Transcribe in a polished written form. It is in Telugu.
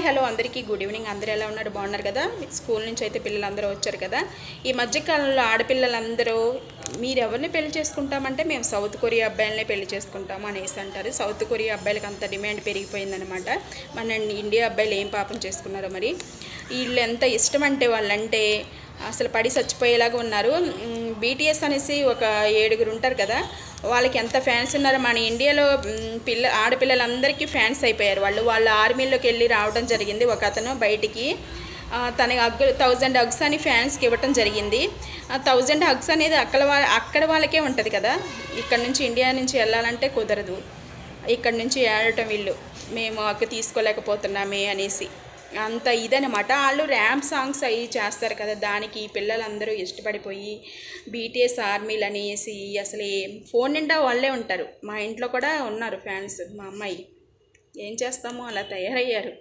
హాయ్ హలో అందరికీ గుడ్ ఈవినింగ్. అందరూ ఎలా ఉన్నారు? బాగున్నారు కదా? స్కూల్ నుంచి అయితే పిల్లలందరూ వచ్చారు కదా. ఈ మధ్యకాలంలో ఆడపిల్లలందరూ మీరు ఎవరిని పెళ్లి చేసుకుంటామంటే మేము సౌత్ కొరియా అబ్బాయిలనే పెళ్లి చేసుకుంటాము అనేసి అంటారు. సౌత్ కొరియా అబ్బాయిలకి అంత డిమాండ్ పెరిగిపోయిందనమాట. మన ఇండియా అబ్బాయిలు ఏం పాపం చేసుకున్నారో మరి. వీళ్ళు ఎంత ఇష్టం అంటే వాళ్ళంటే అసలు పడి చచ్చిపోయేలాగా ఉన్నారు. బీటీఎస్ అనేసి ఒక 7 ఉంటారు కదా, వాళ్ళకి ఎంత ఫ్యాన్స్ ఉన్నారో. మన ఇండియాలో ఆడపిల్లలందరికీ ఫ్యాన్స్ అయిపోయారు. వాళ్ళ ఆర్మీలోకి వెళ్ళి రావడం జరిగింది. ఒక అతను బయటికి తన 1000 హగ్స్ అని ఫ్యాన్స్కి ఇవ్వటం జరిగింది. 1000 హగ్స్ అనేది అక్కడ వాళ్ళకే ఉంటుంది కదా. ఇక్కడ నుంచి ఇండియా నుంచి వెళ్ళాలంటే కుదరదు. ఇక్కడ నుంచి ఏడటం వీళ్ళు మేము హక్కు తీసుకోలేకపోతున్నామే అనేసి అంత ఇదనమాట. వాళ్ళు ర్యాంప్ సాంగ్స్ అవి చేస్తారు కదా, దానికి పిల్లలందరూ ఇష్టపడిపోయి బీటీఎస్ ఆర్మీలు అనేసి అసలు ఫోన్ నిండా వాళ్ళే ఉంటారు. మా ఇంట్లో కూడా ఉన్నారు ఫ్యాన్స్. మా అమ్మాయి ఏం చేస్తామో అలా తయారయ్యారు.